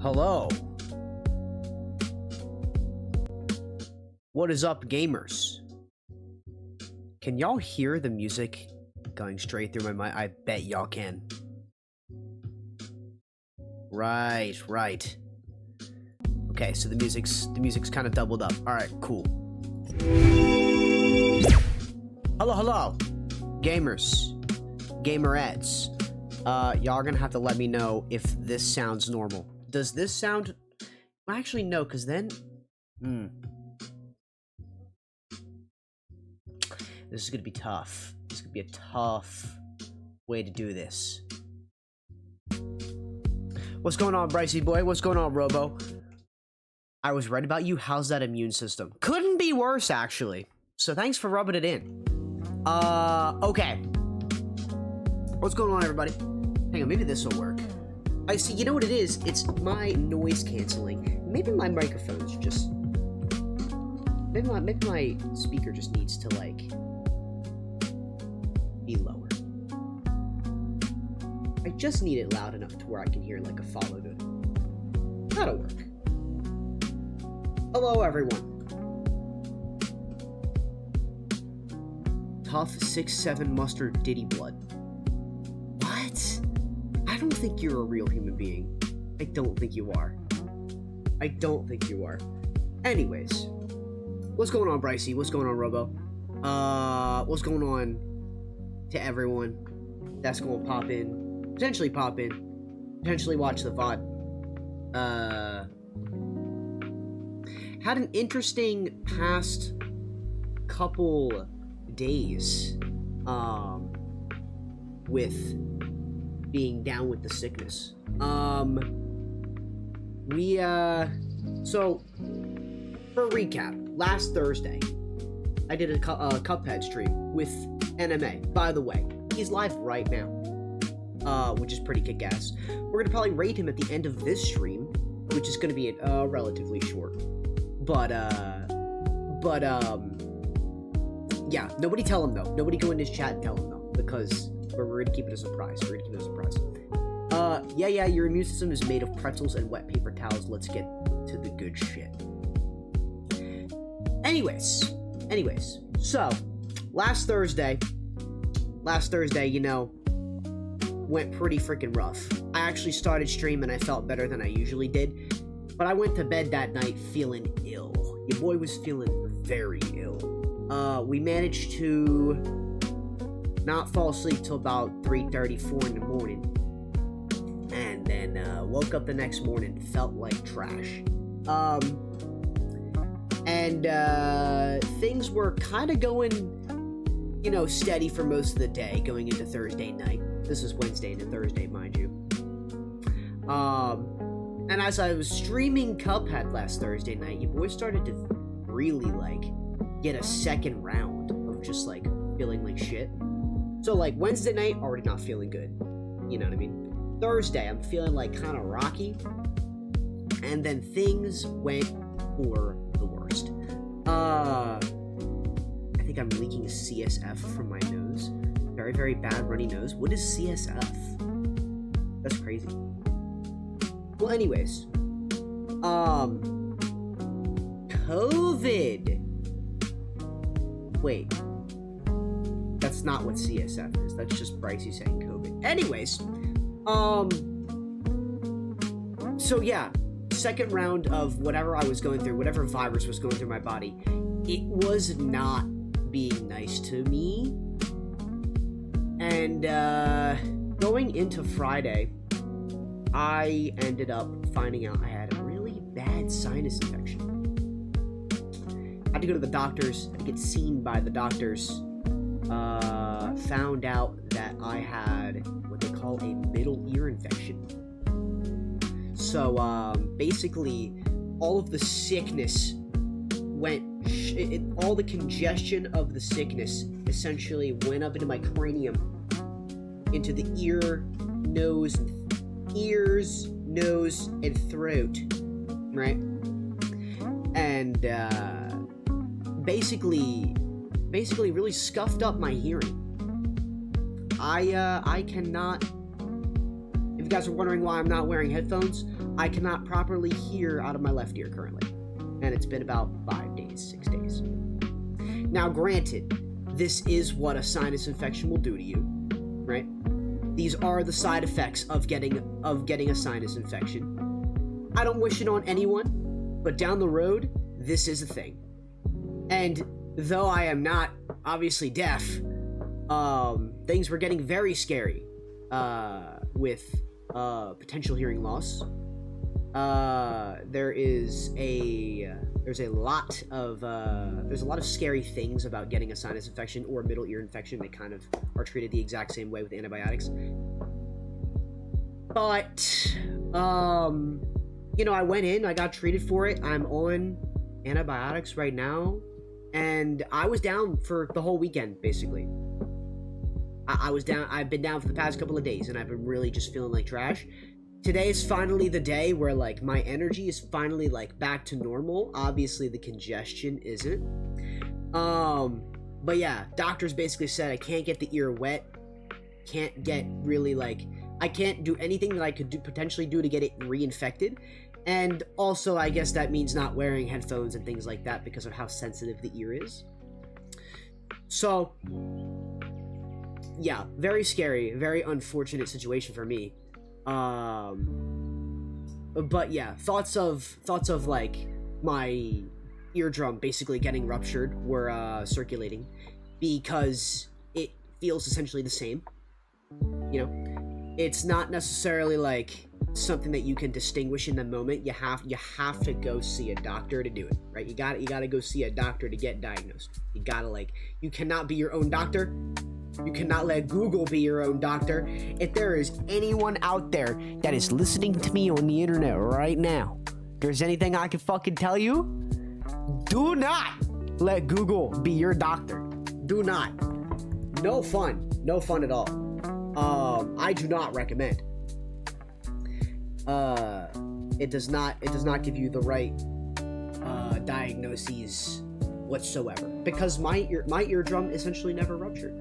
Hello. What is up, gamers? Can y'all hear the music going straight through my mind? I bet y'all can. Right. Okay, so the music's kind of doubled up. All right, cool. Hello, gamers, gamerettes. Y'all are gonna have to let me know if this sounds normal. Does this sound? Actually, no, because then, this is gonna be tough. This could be a tough way to do this. What's going on, Bricey boy? What's going on, Robo? I was right about you. How's that immune system? Couldn't be worse, actually. So thanks for rubbing it in. Okay. What's going on, everybody? Hang on, maybe this will work. I see. You know what it is? It's my noise canceling. Maybe my microphone's just. Maybe my speaker just needs to like be lower. I just need it loud enough to where I can hear like a follow good. That'll work. Hello, everyone. tough 6'7" mustard Diddy blood. What? I don't think you're a real human being. I don't think you are. I don't think you are. Anyways, what's going on, Brycey? What's going on, Robo? What's going on to everyone that's going to pop in, potentially watch the VOD. Had an interesting past couple days, with being down with the sickness. So, for a recap, last Thursday, I did a Cuphead stream with NMA. By the way, he's live right now, which is pretty kick-ass. We're gonna probably rate him at the end of this stream, which is gonna be relatively short. But yeah, nobody tell him though. Nobody go in his chat and tell him though, because we're gonna keep it a surprise. Yeah, your immune system is made of pretzels and wet paper towels. Let's get to the good shit. Anyways, so, last Thursday, you know, went pretty freaking rough. I actually started streaming, I felt better than I usually did, but I went to bed that night feeling ill. Your boy was feeling very ill. We managed to not fall asleep till about 3:30, 4 in the morning, and then woke up the next morning, felt like trash. And things were kind of going, you know, steady for most of the day, going into Thursday night. This is Wednesday into Thursday, mind you. And as I was streaming Cuphead last Thursday night, your boy started to really, like, get a second round of just, like, feeling like shit. So, like, Wednesday night, already not feeling good. You know what I mean? Thursday, I'm feeling, like, kind of rocky. And then things went for the worst. I think I'm leaking CSF from my nose. Very, very bad runny nose. What is CSF? That's crazy. Well, anyways. COVID. Wait. That's not what CSF is. That's just Brycey saying COVID. Anyways. So yeah. Second round of whatever I was going through, whatever virus was going through my body, it was not being nice to me. And going into Friday, I ended up finding out I had a really bad sinus infection. I had to go to the doctors, had to get seen by the doctors. Found out that I had what they call a middle ear infection. So, basically, all of the sickness went, all the congestion of the sickness essentially went up into my cranium, into the ears, nose, and throat, right? And, basically really scuffed up my hearing. I cannot, if you guys are wondering why I'm not wearing headphones, I cannot properly hear out of my left ear currently. And it's been about 5 days, 6 days. Now, granted, this is what a sinus infection will do to you, right? These are the side effects of getting a sinus infection. I don't wish it on anyone, but down the road, this is a thing. And though I am not obviously deaf, things were getting very scary with potential hearing loss. There's a lot of scary things about getting a sinus infection or a middle ear infection. They kind of are treated the exact same way with antibiotics. But you know, I went in, I got treated for it. I'm on antibiotics right now, and I was down for the whole weekend basically. I was down. I've been down for the past couple of days, and I've been really just feeling like trash. Today is finally the day where, like, my energy is finally, like, back to normal. Obviously, the congestion isn't. But yeah, doctors basically said I can't get the ear wet. Can't get really, like, I can't do anything that I could potentially do to get it reinfected. And also, I guess that means not wearing headphones and things like that because of how sensitive the ear is. So, yeah, very scary, very unfortunate situation for me. But yeah, thoughts of like my eardrum basically getting ruptured were circulating because it feels essentially the same. You know, it's not necessarily like something that you can distinguish in the moment. You have to go see a doctor to do it, right? You gotta go see a doctor to get diagnosed. You cannot be your own doctor. You cannot let Google be your own doctor. If there is anyone out there that is listening to me on the internet right now, if there's anything I can fucking tell you, do not let Google be your doctor. Do not. No fun. No fun at all. I do not recommend. It does not give you the right diagnoses whatsoever, because my eardrum essentially never ruptured.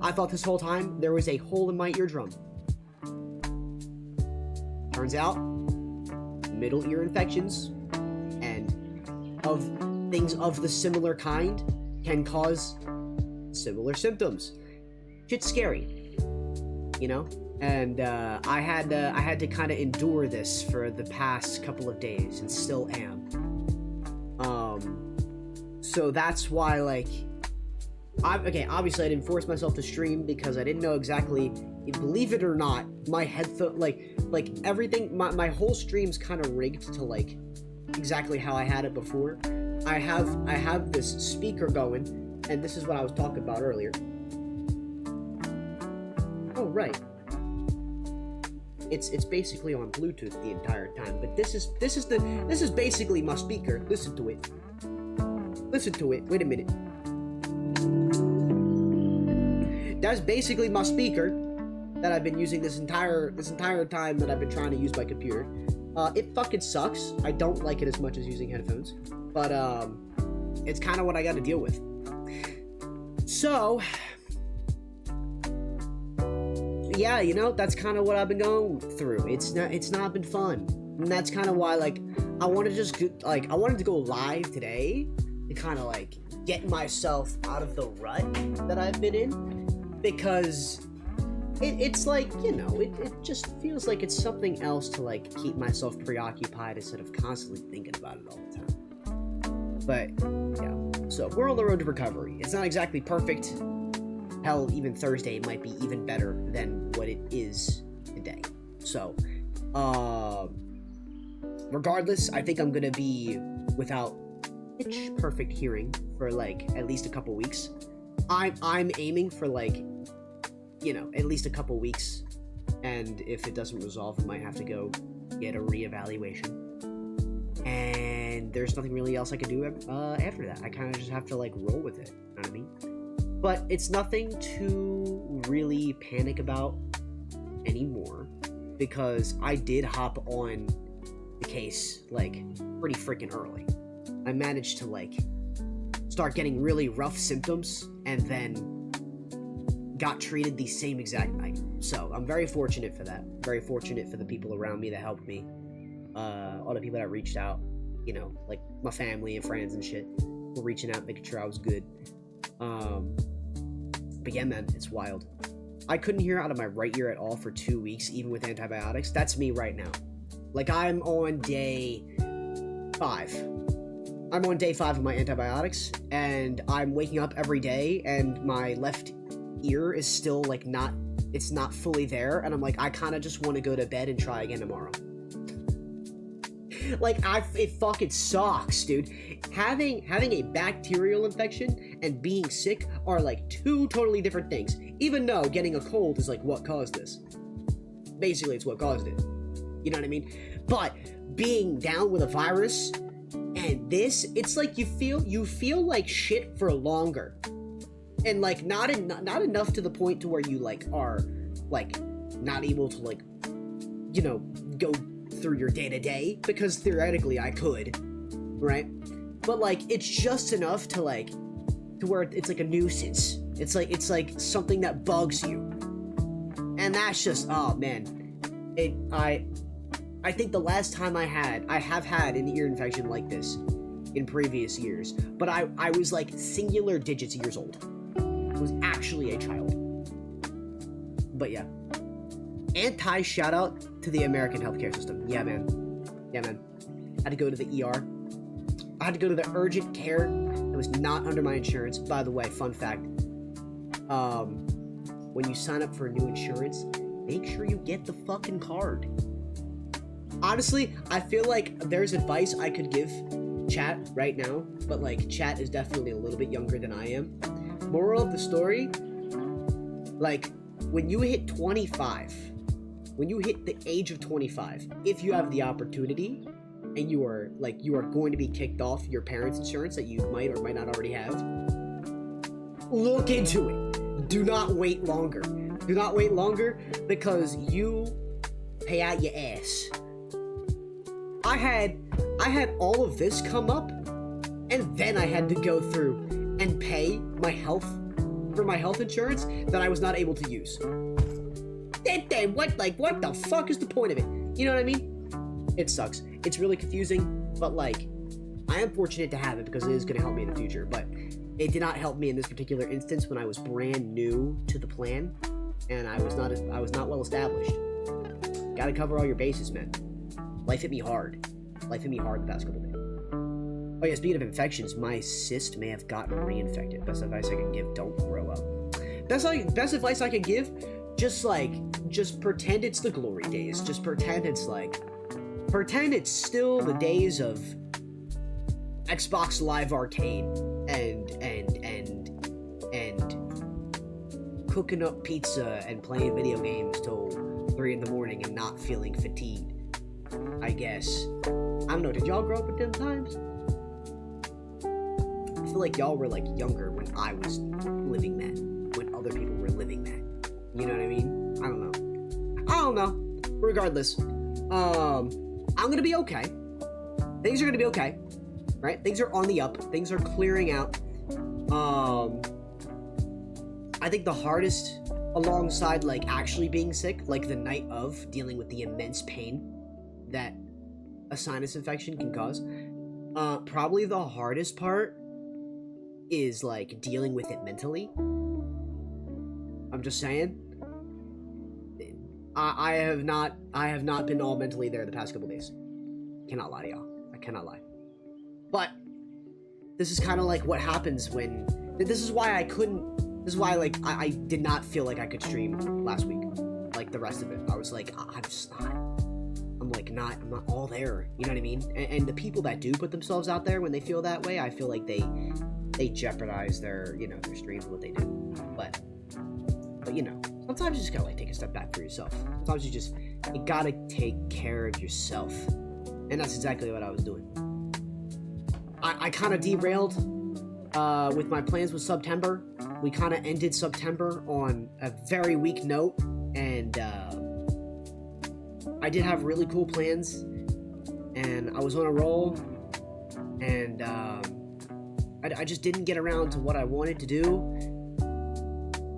I thought this whole time there was a hole in my eardrum. Turns out, middle ear infections and of things of the similar kind can cause similar symptoms. Shit's scary, you know? And I had to kind of endure this for the past couple of days, and still am. So that's why, like, obviously I didn't force myself to stream because I didn't know exactly. Believe it or not, my headphone, like everything, my whole stream's kind of rigged to like exactly how I had it before. I have this speaker going, and this is what I was talking about earlier. Oh right. It's basically on Bluetooth the entire time, but this is basically my speaker. Listen to it. Listen to it. Wait a minute. That's basically my speaker that I've been using this entire time that I've been trying to use my computer. It fucking sucks. I don't like it as much as using headphones, but it's kind of what I got to deal with. So, yeah, you know, that's kind of what I've been going through. It's not been fun, and that's kind of why, like, I wanted to go live today to kind of like get myself out of the rut that I've been in, because it's like, you know, it just feels like it's something else to like keep myself preoccupied instead of constantly thinking about it all the time. But yeah, so we're on the road to recovery. It's not exactly perfect. Hell, even Thursday might be even better than what it is today. So, regardless, I think I'm gonna be without pitch perfect hearing for like at least a couple weeks. I'm aiming for, like, you know, at least a couple weeks, and if it doesn't resolve, I might have to go get a reevaluation. And there's nothing really else I can do after that. I kind of just have to like roll with it. You know what I mean? But it's nothing to really panic about anymore, because I did hop on the case like pretty freaking early. I managed to like start getting really rough symptoms and then got treated the same exact night. So I'm very fortunate for that. Very fortunate for the people around me that helped me. All the people that reached out, you know, like my family and friends and shit were reaching out, making sure I was good. But yeah, man, it's wild. I couldn't hear out of my right ear at all for 2 weeks, even with antibiotics. That's me right now. Like, I'm on day 5. I'm on day 5 of my antibiotics, and I'm waking up every day, and my left ear is still, like, it's not fully there, and I'm like, I kind of just want to go to bed and try again tomorrow. Like, it fucking sucks, dude. Having a bacterial infection and being sick are, like, 2 totally different things, even though getting a cold is, like, what caused this. Basically, it's what caused it. You know what I mean? But being down with a virus and this, it's like you feel like shit for longer, and like not enough to the point to where you like are like not able to like, you know, go through your day to day, because theoretically I could, right? But like it's just enough to like to where it's like a nuisance. It's like something that bugs you, and that's just, oh man, I think the last time I have had an ear infection like this in previous years, but I was like singular digits years old. I was actually a child. But yeah. Anti shout out to the American healthcare system. Yeah, man. Yeah, man. I had to go to the ER. I had to go to the urgent care. It was not under my insurance. By the way, fun fact. When you sign up for new insurance, make sure you get the fucking card. Honestly, I feel like there's advice I could give chat right now, but like chat is definitely a little bit younger than I am. Moral of the story, like when you hit 25, when you hit the age of 25, if you have the opportunity and you are going to be kicked off your parents' insurance that you might or might not already have, look into it. Do not wait longer. Do not wait longer because you pay out your ass. I had all of this come up, and then I had to go through and pay my health insurance that I was not able to use. What the fuck is the point of it? You know what I mean? It sucks. It's really confusing, but like, I am fortunate to have it because it is going to help me in the future, but it did not help me in this particular instance when I was brand new to the plan, and I was not well established. Gotta cover all your bases, man. Life hit me hard. Life hit me hard the past couple days. Oh yeah, speaking of infections, my cyst may have gotten reinfected. Best advice I can give, don't grow up. Best advice I can give, just pretend it's the glory days. Just pretend it's still the days of Xbox Live Arcade and cooking up pizza and playing video games till 3 in the morning and not feeling fatigued. I guess. I don't know, did y'all grow up at them times? I feel like y'all were like younger when I was living that. When other people were living that. You know what I mean? I don't know. Regardless. I'm gonna be okay. Things are gonna be okay. Right? Things are on the up. Things are clearing out. I think the hardest, alongside like actually being sick, like the night of, dealing with the immense pain that a sinus infection can cause, probably the hardest part is like dealing with it mentally. I'm just saying. I have not been all mentally there the past couple days. Cannot lie to y'all. I cannot lie. But this is kind of like what happens when. This is why like I did not feel like I could stream last week, like the rest of it. I was like, I'm just not. I'm not all there. You know what I mean? And the people that do put themselves out there when they feel that way, I feel like they jeopardize their their streams and what they do. But sometimes you just gotta like take a step back for yourself. Sometimes you gotta take care of yourself, and that's exactly what I was doing. I kind of derailed with my plans with September. We kind of ended September on a very weak note, and I did have really cool plans, and I was on a roll, and I just didn't get around to what I wanted to do,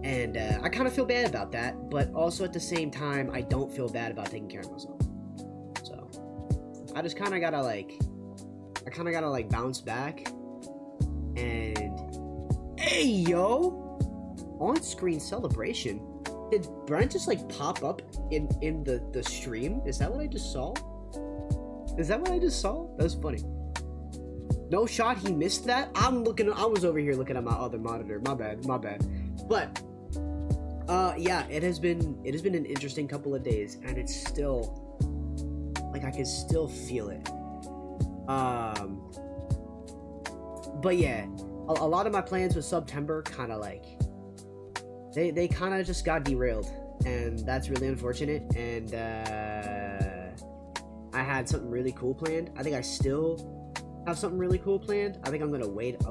and I kind of feel bad about that, but also at the same time, I don't feel bad about taking care of myself. So I just kind of gotta bounce back. And hey yo, on-screen celebration. Did Brent just like pop up in the stream? Is that what I just saw? That was funny. No shot, he missed that. I was over here looking at my other monitor. My bad. But yeah, it has been an interesting couple of days, and it's still like I can still feel it. But yeah, a lot of my plans with September kind of like they kind of just got derailed, and that's really unfortunate. And I had something really cool planned. I think I still have something really cool planned. I think I'm gonna wait just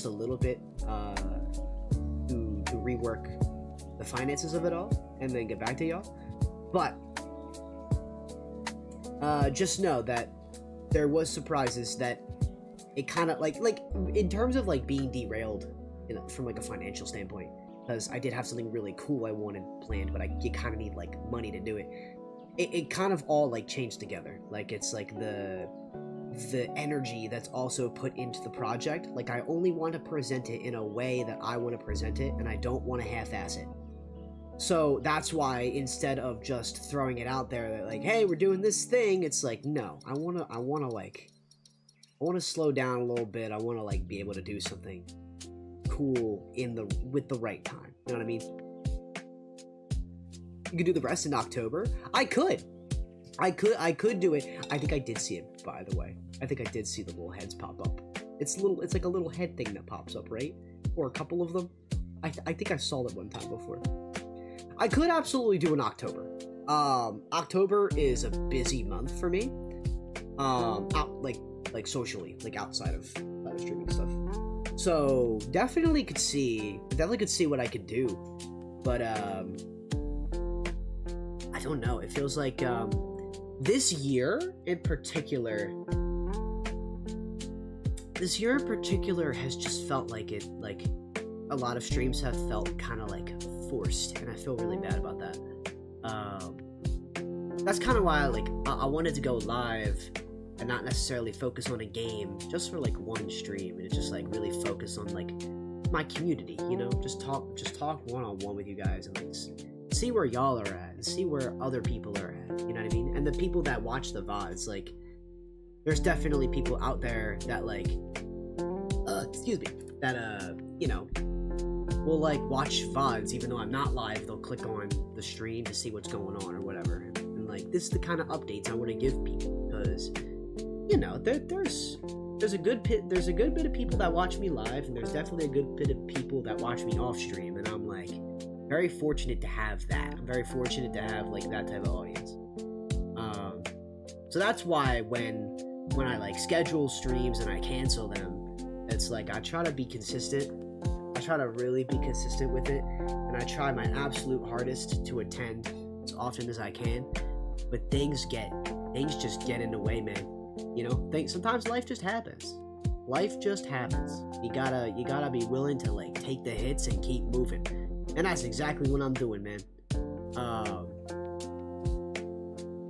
a little bit, to rework the finances of it all, and then get back to y'all. But just know that there was surprises that it kind of like in terms of like being derailed from like a financial standpoint, because I did have something really cool I wanted planned, but you kind of need like money to do it. It kind of all like changed together. Like it's like the the energy that's also put into the project. Like, I only want to present it in a way that I want to present it, and I don't want to half-ass it. So that's why instead of just throwing it out there, like, hey, we're doing this thing, it's like, no, I want to slow down a little bit. I want to, like, be able to do something cool with the right time. You know what I mean? You could do the rest in October. I could do it. I think I did see it, by the way. I think I did see the little heads pop up. It's like a little head thing that pops up, right? Or a couple of them. I think I saw that one time before. I could absolutely do an October. October is a busy month for me. Like socially, like outside of streaming stuff. So definitely could see what I could do. But I don't know. It feels like this year in particular has just felt like it, like a lot of streams have felt kind of like forced, and I feel really bad about that. That's kind of why I wanted to go live and not necessarily focus on a game just for like one stream, and just like really focus on like my community, you know, just talk one-on-one with you guys, and like see where y'all are at and see where other people are at, you know what I mean? And the people that watch the VODs, like, there's definitely people out there that like you know, will like watch VODs even though I'm not live. They'll click on the stream to see what's going on or whatever, and like this is the kind of updates I want to give people, because you know, there's a good bit of people that watch me live, and there's definitely a good bit of people that watch me off stream, and I'm like very fortunate to have that. I'm very fortunate to have like that type of audience. So that's why when I like schedule streams and I cancel them, it's like I try to be consistent. I try to really be consistent with it, and I try my absolute hardest to attend as often as I can. But things just get in the way, man. You know, sometimes life just happens. Life just happens. You gotta be willing to like take the hits and keep moving. And that's exactly what I'm doing, man.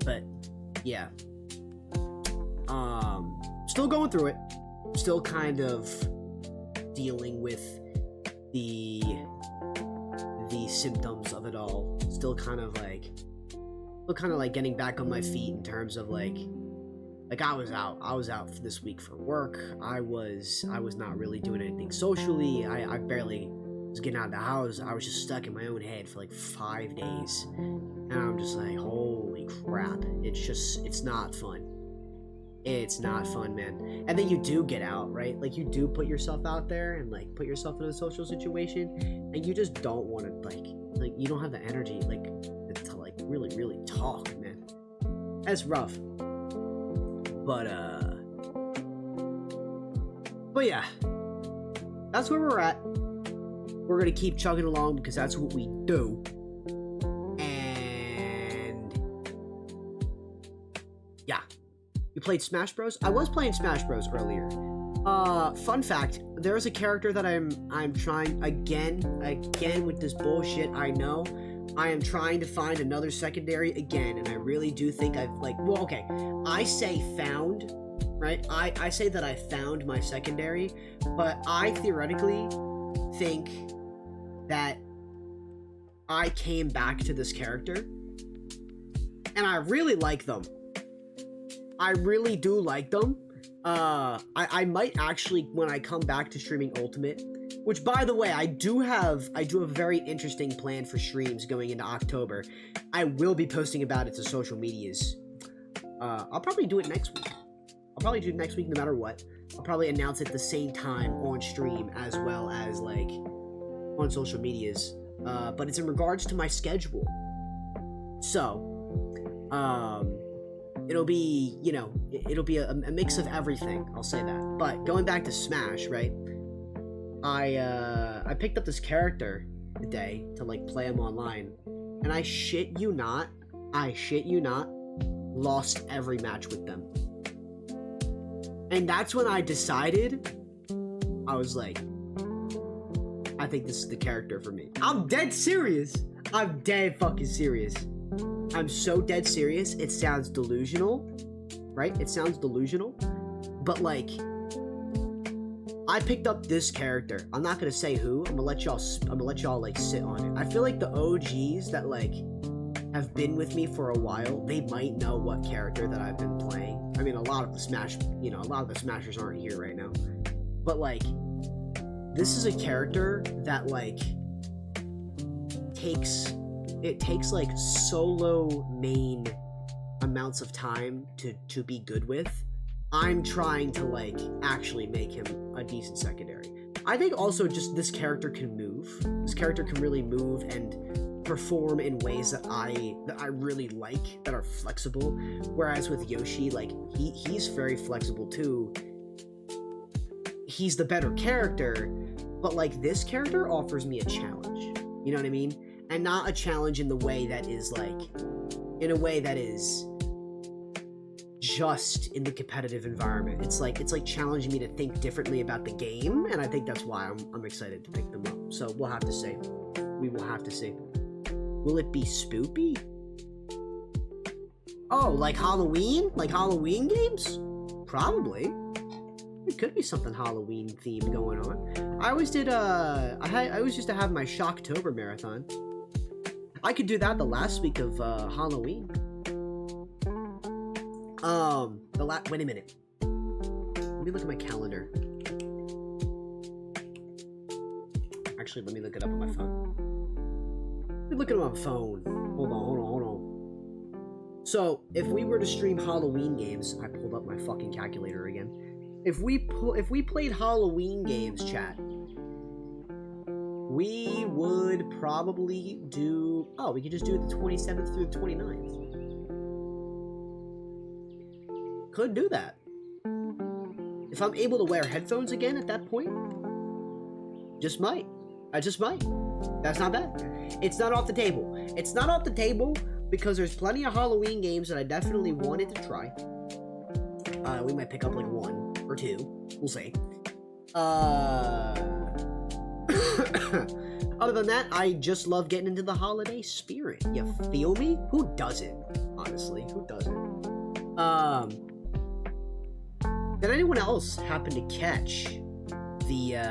But yeah. Still going through it. Still kind of dealing with the symptoms of it all. Still kind of like getting back on my feet in terms of like I was out this week for work. I was not really doing anything socially. I barely was getting out of the house. I was just stuck in my own head for like 5 days, and I'm just like, holy crap, it's not fun. It's not fun, man. And then you do get out, right? Like, you do put yourself out there and like put yourself in a social situation, and you just don't want to like you don't have the energy like to like really talk, man. That's rough. But yeah, that's where we're at. We're gonna keep chugging along because that's what we do. And yeah, you played Smash Bros? I was playing Smash Bros earlier. Fun fact: there's a character that I'm trying again with this bullshit. I know. I am trying to find another secondary again, and I really do think I've I say found, right? I say that I found my secondary, but I theoretically think that I came back to this character, and I really like them. I really do like them. I might actually, when I come back to streaming Ultimate, which, by the way, I do have a very interesting plan for streams going into October. I will be posting about it to social medias. I'll probably do it next week. I'll probably do it next week no matter what. I'll probably announce it at the same time on stream as well as, like, on social medias. But it's in regards to my schedule. So, it'll be, you know, it'll be a mix of everything. I'll say that. But going back to Smash, right? I picked up this character today to like play him online, and I shit you not, lost every match with them. And that's when I decided, I was like, I think this is the character for me. I'm dead serious. I'm dead fucking serious. I'm so dead serious. It sounds delusional, right? It sounds delusional, but like, I picked up this character. I'm not gonna say who. I'm gonna let y'all like sit on it. I feel like the OGs that like have been with me for a while, they might know what character that I've been playing. I mean, a lot of the Smashers aren't here right now, but like, this is a character that like takes like solo main amounts of time to be good with. I'm trying to like actually make him a decent secondary. I think also just this character can move. This character can really move and perform in ways that I really like, that are flexible. Whereas with Yoshi, like he's very flexible too. He's the better character, but like this character offers me a challenge. You know what I mean? And not a challenge in the way that is like, in a way that is just in the competitive environment. It's like challenging me to think differently about the game, and I think that's why I'm excited to pick them up. So we'll have to see. We will have to see. Will it be spoopy? Oh, like Halloween? Like Halloween games? Probably. It could be something Halloween themed going on. I always did I always used to have my Shocktober marathon. I could do that the last week of Halloween. Wait a minute. Let me look at my calendar. Actually, let me look it up on my phone. Let me look it up on my phone. Hold on. So, if we were to stream Halloween games, I pulled up my fucking calculator again. If we played Halloween games, chat, we would probably do... Oh, we could just do it the 27th through the 29th. Could do that. If I'm able to wear headphones again at that point, just might. I just might. That's not bad. It's not off the table. It's not off the table because there's plenty of Halloween games that I definitely wanted to try. We might pick up like 1 or 2. We'll see. Other than that, I just love getting into the holiday spirit. You feel me? Who doesn't? Honestly, who doesn't? Did anyone else happen to catch the,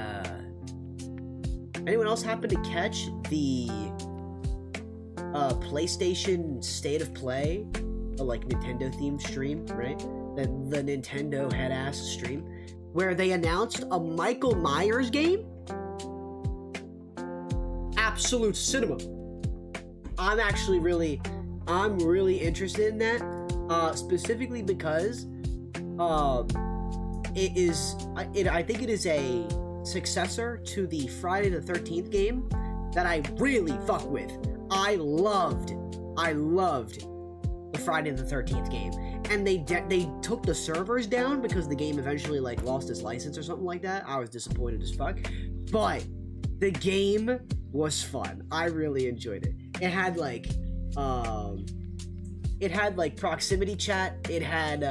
PlayStation State of Play, like Nintendo themed stream, right? The Nintendo head-ass stream, where they announced a Michael Myers game? Absolute cinema. I'm really interested in that, specifically because, I think it is a successor to the Friday the 13th game that I really fuck with. I loved the Friday the 13th game, and they took the servers down because the game eventually like lost its license or something like that. I was disappointed as fuck, but the game was fun. I really enjoyed it. It had like proximity chat. It had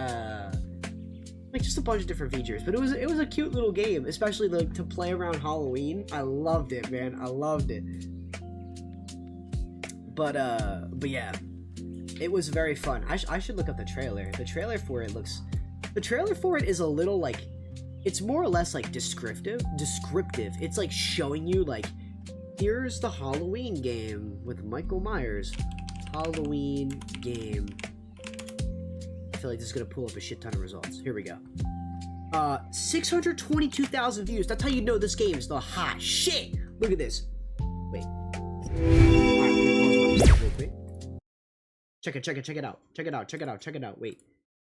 like just a bunch of different features, but it was a cute little game, especially like to play around Halloween. I loved it, man. I loved it. But yeah, it was very fun. I should look up the trailer. The trailer for it is a little like, it's more or less like descriptive. It's like showing you like, here's the Halloween game with Michael Myers. Halloween game. I feel like this is gonna pull up a shit ton of results. Here we go. 622,000 views. That's how you know this game is the hot shit. Look at this. Wait. Wait. Check it out.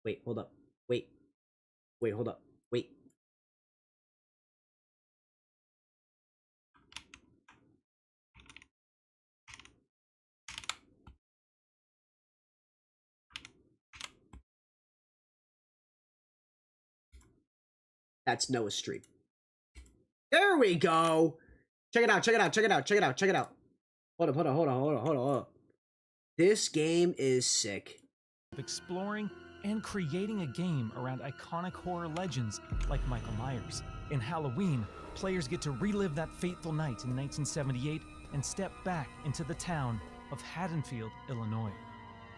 Wait, hold up. Wait, hold up. Wait. That's Noah's stream. There we go. Check it out. Hold on. This game is sick. Exploring and creating a game around iconic horror legends like Michael Myers. In Halloween, players get to relive that fateful night in 1978 and step back into the town of Haddonfield, Illinois.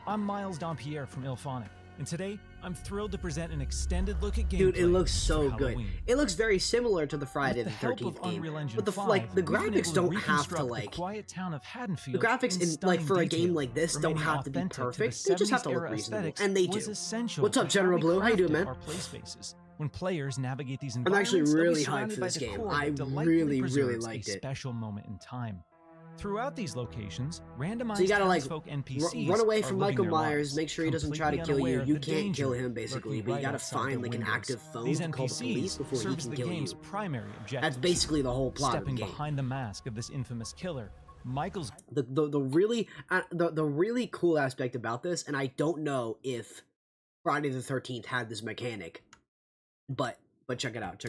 I'm Miles Dompierre from IllFonic, And today, I'm thrilled to present an extended look at gameplay. Dude, it looks for so good. Halloween. It looks very similar to the Friday With the the help 13th of game. Unreal Engine But the 5, like the we've been graphics able to don't have to reconstruct the like quiet town of Haddonfield the graphics in in like stunning for a detail, game like this don't remaining have to be authentic perfect. the They just have to 70s look era reasonable, aesthetics and they was do. essential What's up, to General how we Blue? How you doing, crafted man? Our play spaces. When players navigate these I'm actually environments, they'll be really hyped surrounded for by this game. decor I that delightfully really preserves liked a it. special moment in time. Throughout these locations, randomized So you gotta like townsfolk NPCs run away are from living Michael their Myers, lives, make sure he doesn't try to completely kill you. unaware of You the can't danger kill him basically, lurking but you right gotta outside find their like an windows. active phone These to call the police NPCs before he serves can the kill game's you. primary objective. That's basically the whole plot of the Stepping game. behind the mask of this infamous killer, Michael's The really cool aspect about this, and I don't know if Friday the 13th had this mechanic, but check it out,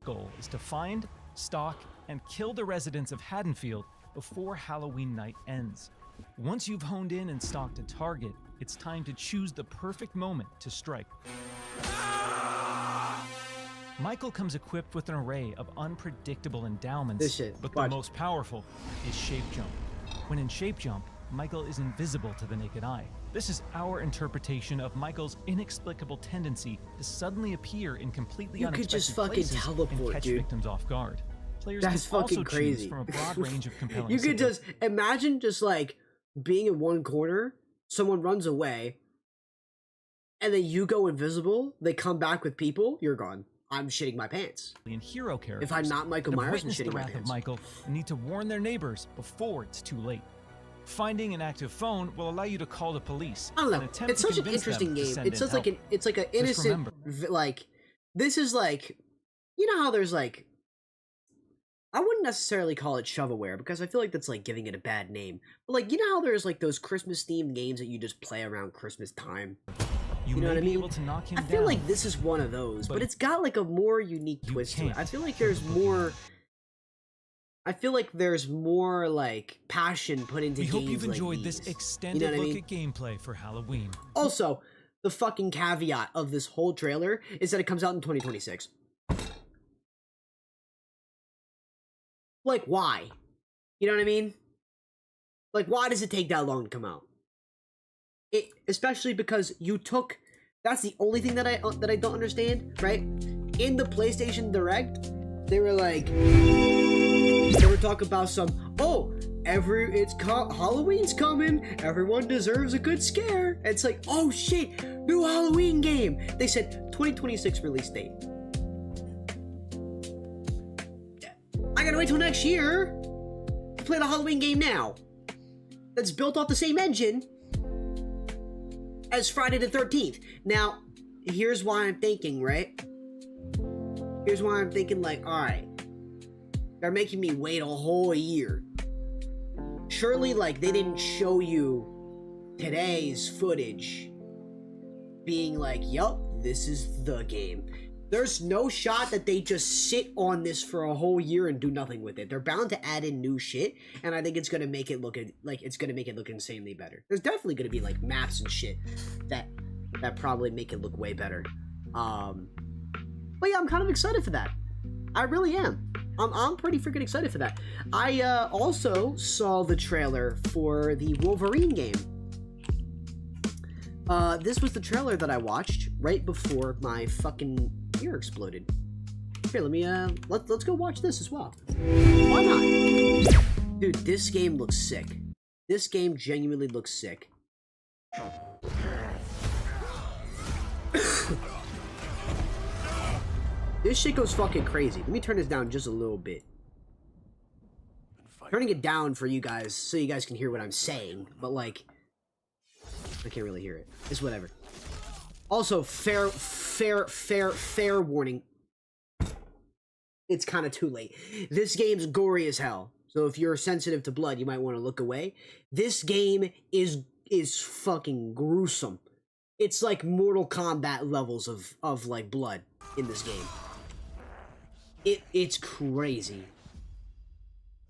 goal is to find, stalk, and kill the residents of Haddonfield before Halloween night ends. Once you've honed in and stalked a target, it's time to choose the perfect moment to strike. Michael comes equipped with an array of unpredictable endowments, This shit, but watch. the most powerful is Shape Jump. When in Shape Jump, Michael is invisible to the naked eye. This is our interpretation of Michael's inexplicable tendency to suddenly appear in completely You could unexpected just fucking places and teleport, catch dude. victims off guard. Players That's can also fucking choose crazy. from a broad range of compelling You could situations. just imagine just like being in one corner, someone runs away, and then you go invisible, they come back with people, you're gone. I'm shitting my pants. And hero characters If I'm not Michael that have Myers, I'm witnessed the shitting my wrath of pants. Michael and need to warn their neighbors before it's too late. Finding an active phone will allow you to call the police. I don't and know. attempt It's to such an convince them interesting to game. send It's in just like help. it's like an innocent remember. like this is like, you know how there's like, I wouldn't necessarily call it shovelware because I feel like that's like giving it a bad name. But like, you know how there's like those Christmas themed games that you just play around Christmas time. You know may what I be mean? able to knock him I feel down. like this is one of those, but but it's got like a more unique you twist to it. can't I feel like kill there's the more. I feel like there's more like passion put into we games hope you've like enjoyed this these. extended You know what I look mean? at gameplay for Halloween. Also, the fucking caveat of this whole trailer is that it comes out in 2026. Like, why? You know what I mean? Like, why does it take that long to come out? It, especially because you took. That's the only thing that I don't understand, right? In the PlayStation Direct, they were like, they were talking about some. Oh, Halloween's coming. Everyone deserves a good scare. And it's like, oh shit, new Halloween game. They said 2026 release date. I gotta wait till next year to play the Halloween game now. That's built off the same engine as Friday the 13th. Now, here's why I'm thinking, right? Here's why I'm thinking, like, alright, they're making me wait a whole year. Surely, like, they didn't show you today's footage being like, yup, this is the game. There's no shot that they just sit on this for a whole year and do nothing with it. They're bound to add in new shit, and I think it's gonna make it look insanely better. There's definitely gonna be like maps and shit that probably make it look way better. But yeah, I'm kind of excited for that. I really am. I'm pretty freaking excited for that. I also saw the trailer for the Wolverine game. This was the trailer that I watched right before my fucking ear exploded. Here, let me let's go watch this as well. Why not? Dude, this game looks sick. This game genuinely looks sick. This shit goes fucking crazy. Let me turn this down just a little bit. Turning it down for you guys so you guys can hear what I'm saying, but like, I can't really hear it. It's whatever. Also, fair warning. It's kind of too late. This game's gory as hell. So if you're sensitive to blood, you might want to look away. This game is fucking gruesome. It's like Mortal Kombat levels of like blood in this game. It's crazy.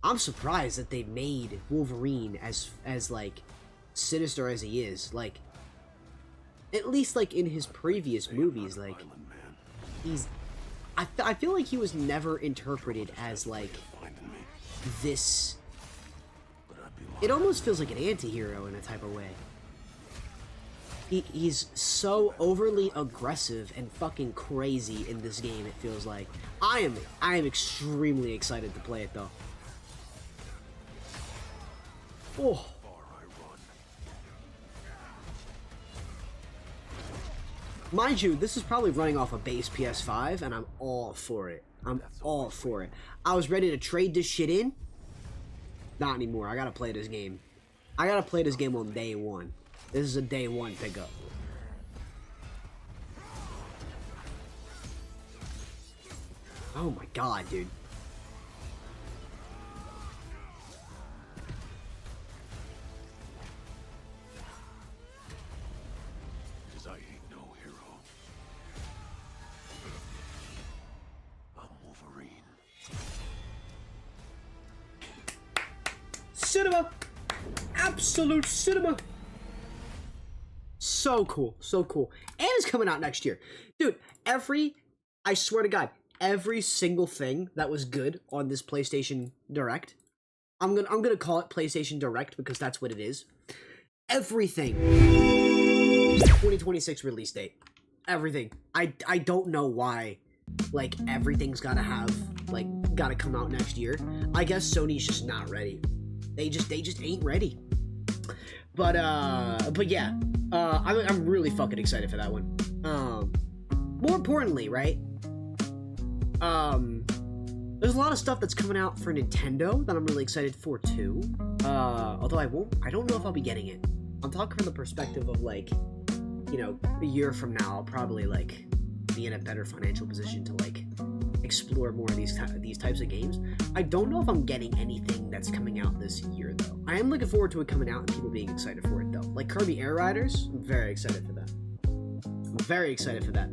I'm surprised that they made Wolverine as like sinister as he is. Like, at least like in his previous movies, like he's. I feel like he was never interpreted as like this. It almost feels like an anti-hero in a type of way. He's so overly aggressive and fucking crazy in this game, it feels like. I am extremely excited to play it, though. Oh. Mind you, this is probably running off a base PS5, and I'm all for it. I'm all for it. I was ready to trade this shit in. Not anymore. I gotta play this game. I gotta play this game on day one. This is a day one pickup. Oh my god, dude. Cause I ain't no hero. I'm Wolverine. Cinema! Absolute cinema! So cool, so cool. And it's coming out next year. Dude, I swear to God, every single thing that was good on this PlayStation Direct, I'm gonna call it PlayStation Direct because that's what it is. Everything. 2026 release date. Everything. I don't know why, like, everything's gotta come out next year. I guess Sony's just not ready. They just ain't ready. But yeah, I'm really fucking excited for that one. More importantly, right? There's a lot of stuff that's coming out for Nintendo that I'm really excited for too. Although I don't know if I'll be getting it. I'm talking from the perspective of, like, you know, a year from now, I'll probably, like, be in a better financial position to, like, explore more of these types of games. I don't know if I'm getting anything that's coming out this year, though. I am looking forward to it coming out and people being excited for it, though. Like Kirby Air Riders, I'm very excited for that. I'm very excited for that.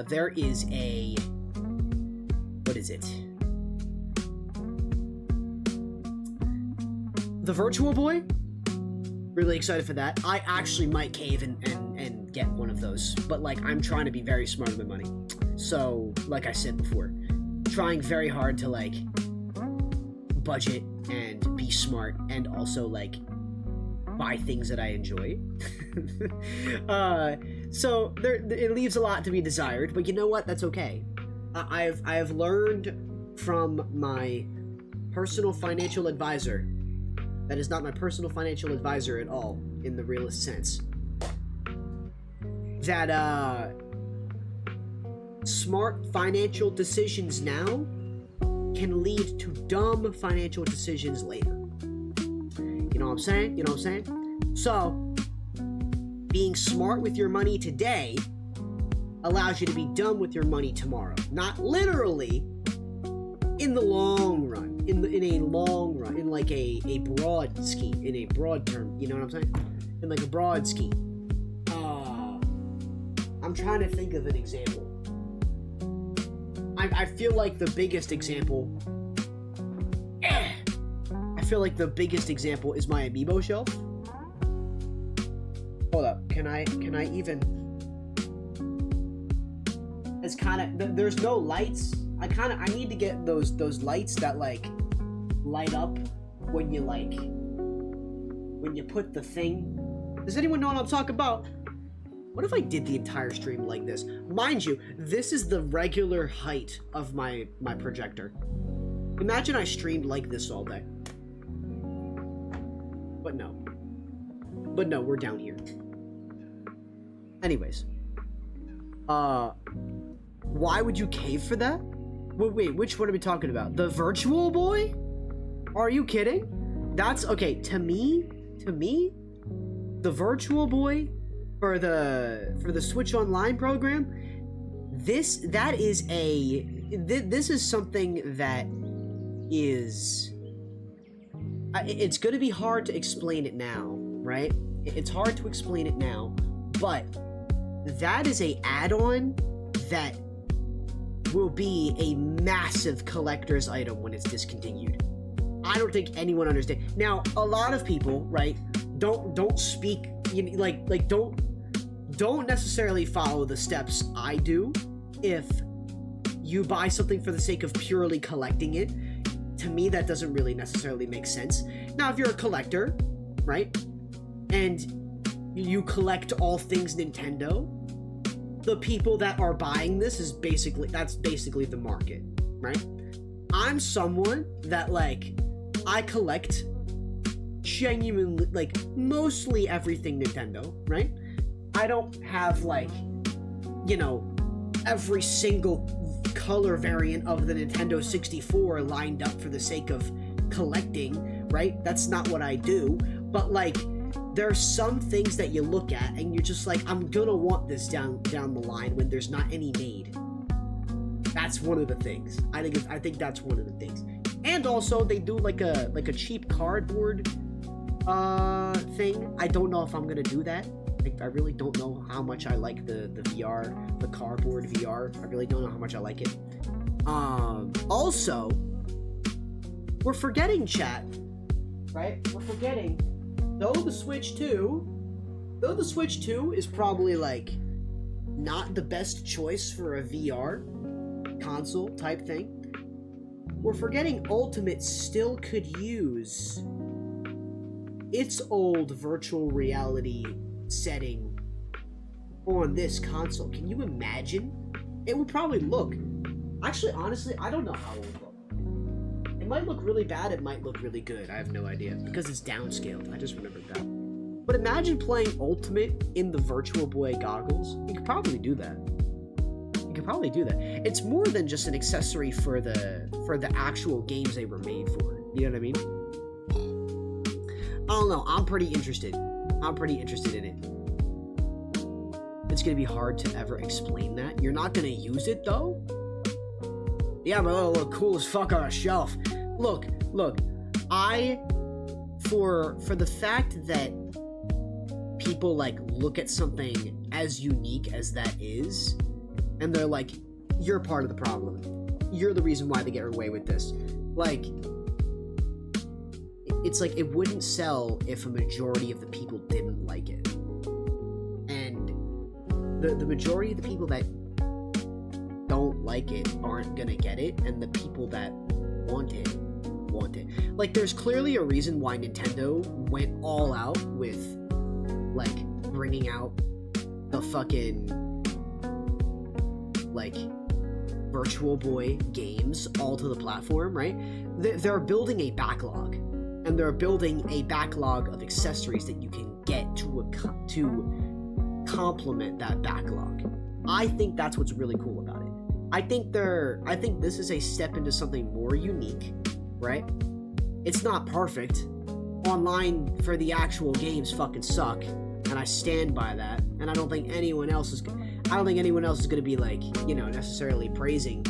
There is a... What is it? The Virtual Boy? Really excited for that. I actually might cave and get one of those. But, like, I'm trying to be very smart with my money. So, like I said before, trying very hard to, like, budget and be smart and also, like, buy things that I enjoy. So it leaves a lot to be desired, but you know what? That's okay. I've learned from my personal financial advisor, that is not my personal financial advisor at all, in the realest sense, that smart financial decisions now can lead to dumb financial decisions later. You know what I'm saying? You know what I'm saying? So, being smart with your money today allows you to be dumb with your money tomorrow. Not literally, in the long run. In a long run. In like a broad scheme. In a broad term. You know what I'm saying? In like a broad scheme. I'm trying to think of an example. I feel like the biggest example... I feel like the biggest example is my Amiibo shelf. Hold up. Can I even... It's kind of... There's no lights. I need to get those lights that, like, light up when you, like... When you put the thing... Does anyone know what I'm talking about? What if I did the entire stream like this? Mind you, this is the regular height of my projector. Imagine I streamed like this all day. But no. But no, we're down here. Anyways. Why would you cave for that? Wait, which one are we talking about? The Virtual Boy? Are you kidding? That's, okay, to me, the Virtual Boy for the Switch Online program, this is something that is... It's going to be hard to explain it now, right? It's hard to explain it now, but that is a add-on that will be a massive collector's item when it's discontinued. I don't think anyone understands. Now, a lot of people, right, don't speak, don't necessarily follow the steps I do. If you buy something for the sake of purely collecting it, to me, that doesn't really necessarily make sense. Now, if you're a collector, right, and you collect all things Nintendo, the people that are buying this is that's basically the market, right? I'm someone that, like, I collect genuinely, like, mostly everything Nintendo, right? I don't have, like, you know, every single color variant of the Nintendo 64 lined up for the sake of collecting, right? That's not what I do. But, like, there are some things that you look at and you're just like, I'm gonna want this down the line when there's not any made. That's one of the things. I think that's one of the things. And also they do like a cheap cardboard thing. I don't know if I'm gonna do that. I really don't know how much I like the VR, the cardboard VR. I really don't know how much I like it. Also, we're forgetting, chat, right? We're forgetting, though the Switch 2 is probably, like, not the best choice for a VR console type thing, we're forgetting Ultimate still could use its old virtual reality setting on this console. Can you imagine? It would probably look... Actually, honestly, I don't know how it would look. It might look really bad, it might look really good. I have no idea. Because it's downscaled. I just remembered that. But imagine playing Ultimate in the Virtual Boy goggles. You could probably do that. It's more than just an accessory for the actual games they were made for. You know what I mean? I don't know. I'm pretty interested in it. It's gonna be hard to ever explain that. You're not gonna use it though? Yeah, but it'll look cool as fuck on a shelf. Look. For the fact that people, like, look at something as unique as that is, and they're like, you're part of the problem. You're the reason why they get away with this. Like, it's like it wouldn't sell if a majority of the people didn't like it. And the majority of the people that don't like it aren't gonna get it, and the people that want it. Like, there's clearly a reason why Nintendo went all out with, like, bringing out the fucking, like, Virtual Boy games all to the platform, right? They're building a backlog, and they're building a backlog of accessories that you can get to complement that backlog. I think that's what's really cool about it. I think this is a step into something more unique, right? It's not perfect. Online for the actual games fucking suck, and I stand by that. And I don't think anyone else is gonna be, like, you know, necessarily praising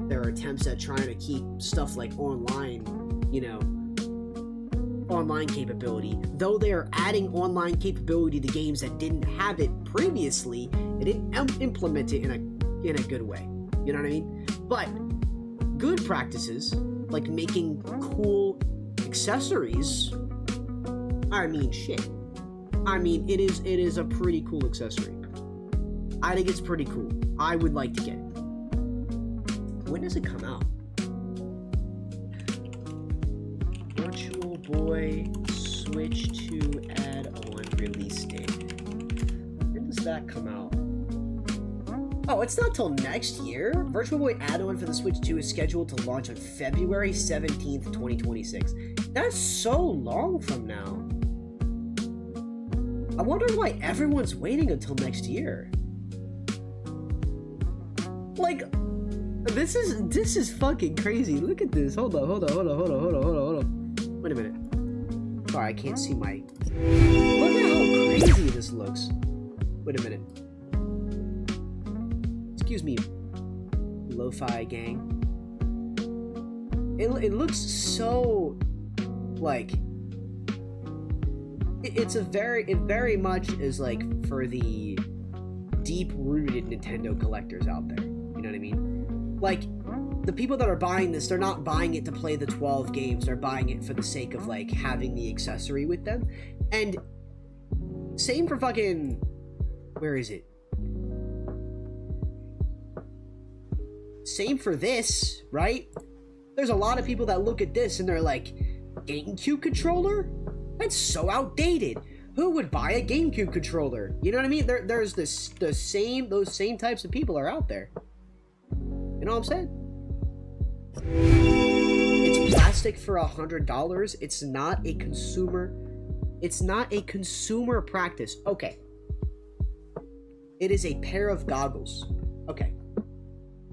their attempts at trying to keep stuff like online, you know, online capability. Though they are adding online capability to games that didn't have it previously, they didn't implement it in a good way. You know what I mean? But good practices, like making cool accessories, I mean, shit. I mean, it is a pretty cool accessory. I think it's pretty cool. I would like to get it. When does it come out? Virtual Boy Switch 2 add-on release date. When does that come out? Oh, it's not till next year. Virtual Boy add-on for the Switch 2 is scheduled to launch on February 17th, 2026. That's so long from now. I wonder why everyone's waiting until next year. Like, this is fucking crazy. Look at this. Hold on. Wait a minute. Sorry, I can't see my... Look at how crazy this looks. Wait a minute. Excuse me, lo-fi gang. It looks so, like, it very much is, like, for the deep-rooted Nintendo collectors out there. You know what I mean? Like, the people that are buying this, they're not buying it to play the 12 games. They're buying it for the sake of, like, having the accessory with them. And same for fucking... Where is it? Same for this, right? There's a lot of people that look at this and they're like, GameCube controller? That's so outdated. Who would buy a GameCube controller? You know what I mean? There's those same types of people are out there. You know what I'm saying? It's plastic for $100. It's not a consumer. It's not a consumer practice. Okay. It is a pair of goggles. Okay.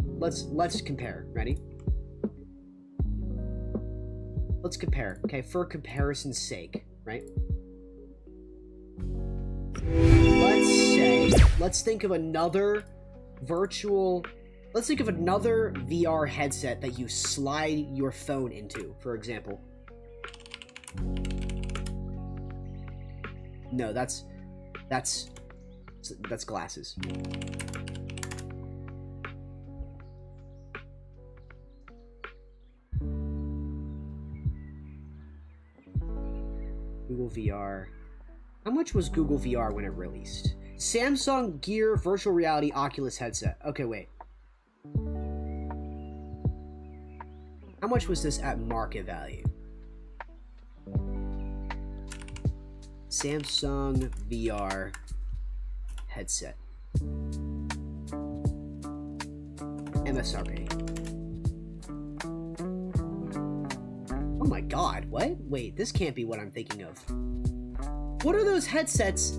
Let's compare. Ready? Let's compare. Okay, for comparison's sake, right? Let's think of another VR headset that you slide your phone into, for example. No, that's glasses. Google VR. How much was Google VR when it released? Samsung Gear Virtual Reality Oculus headset. Okay, wait. How much was this at market value? Samsung VR headset. MSRP. Oh my god, what? Wait, this can't be what I'm thinking of. What are those headsets?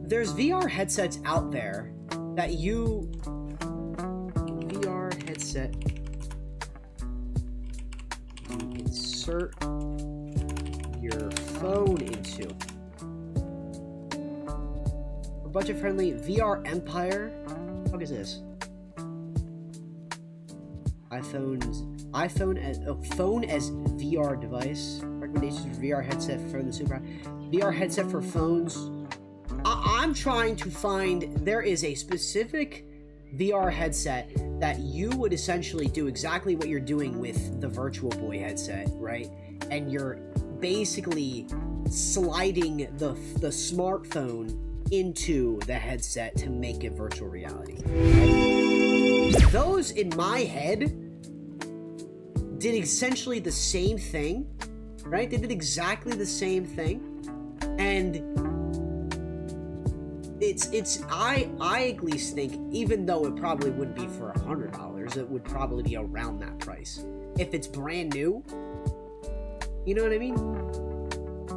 There's VR headsets out there that you... VR headset. You insert your phone into. A budget-friendly VR Empire. What the fuck is this? iPhone as VR device. Recommendations for VR headset for the Super. VR headset for phones. I'm trying to find. There is a specific VR headset that you would essentially do exactly what you're doing with the Virtual Boy headset, right? And you're basically sliding the smartphone into the headset to make it virtual reality. Those, in my head, did essentially the same thing, right? They did exactly the same thing, and I at least think, even though it probably wouldn't be for $100, it would probably be around that price. If it's brand new, you know what I mean?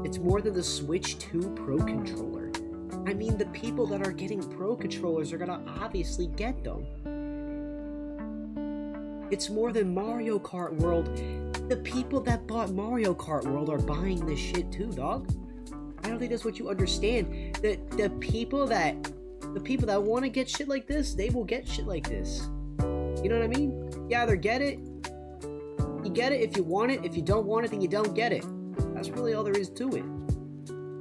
It's more than the Switch 2 Pro Controller. I mean, the people that are getting Pro Controllers are gonna obviously get them. It's more than Mario Kart World. The people that bought Mario Kart World are buying this shit too, dog. I don't think that's what you understand. The people that want to get shit like this, they will get shit like this. You know what I mean? You either get it, you get it if you want it. If you don't want it, then you don't get it. That's really all there is to it.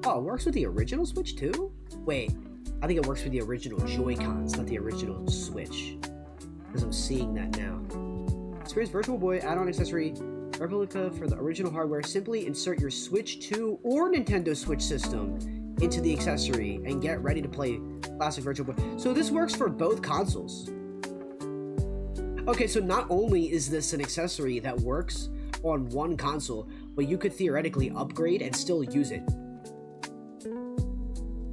Oh, it works with the original Switch too? Wait, I think it works with the original Joy-Cons, not the original Switch. Because I'm seeing that now. Experience Virtual Boy add-on accessory replica for the original hardware. Simply insert your Switch 2 or Nintendo Switch system into the accessory and get ready to play classic Virtual Boy. So this works for both consoles. Okay, so not only is this an accessory that works on one console, but you could theoretically upgrade and still use it.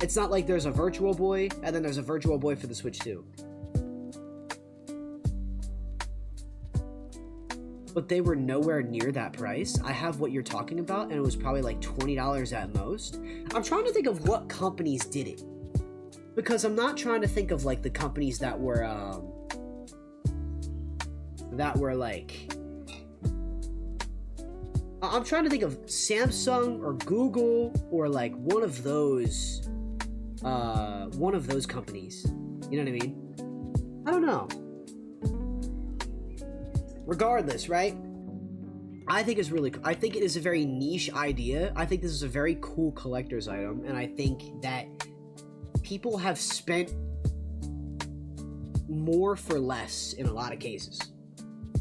It's not like there's a Virtual Boy and then there's a Virtual Boy for the Switch 2. But they were nowhere near that price. I have what you're talking about, and it was probably like $20 at most. I'm trying to think of what companies did it, because I'm not trying to think of like the companies that were like. I'm trying to think of Samsung or Google or like one of those companies. You know what I mean? I don't know. Regardless, right? I think it is a very niche idea. I think this is a very cool collector's item, and I think that people have spent more for less in a lot of cases.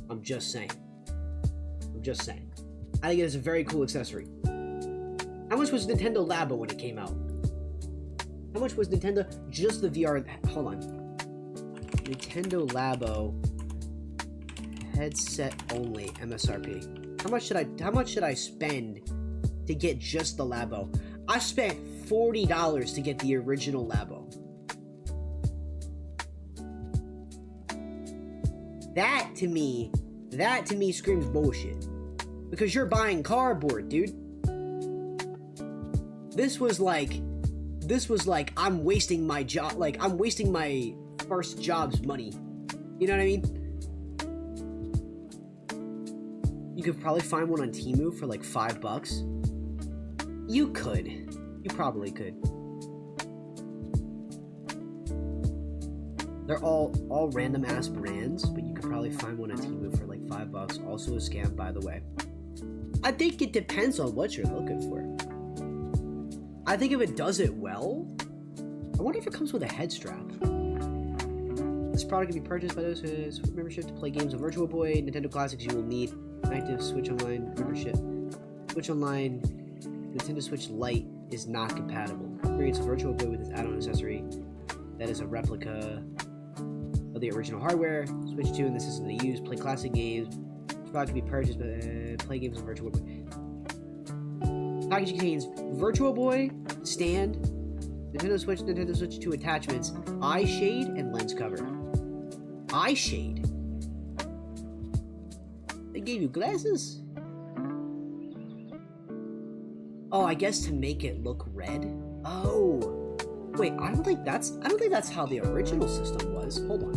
I'm just saying. I think it is a very cool accessory. How much was Nintendo Labo when it came out? How much was Nintendo, just the VR, hold on. Nintendo Labo headset only MSRP. How much should I spend to get just the Labo? I spent $40 to get the original Labo. That to me screams bullshit. Because you're buying cardboard, dude. This was like I'm wasting my job, like I'm wasting my first job's money. You know what I mean? You could probably find one on Temu for like $5. You could. You probably could. They're all random ass brands, but you could probably find one on Temu for like $5. Also a scam, by the way. I think it depends on what you're looking for. I think if it does it well, I wonder if it comes with a head strap. This product can be purchased by those who have membership to play games on Virtual Boy, Nintendo Classics. You will need an active Switch Online membership. Switch Online, Nintendo Switch Lite is not compatible. Creates a Virtual Boy with its add-on accessory that is a replica of the original hardware. Switch 2 in the system they use. Play classic games. This product can be purchased by play games on Virtual Boy. Package contains Virtual Boy, stand, Nintendo Switch 2 attachments, eye shade, and lens cover. Eye shade? They gave you glasses? Oh, I guess to make it look red? Oh. Wait, I don't think that's how the original system was. Hold on.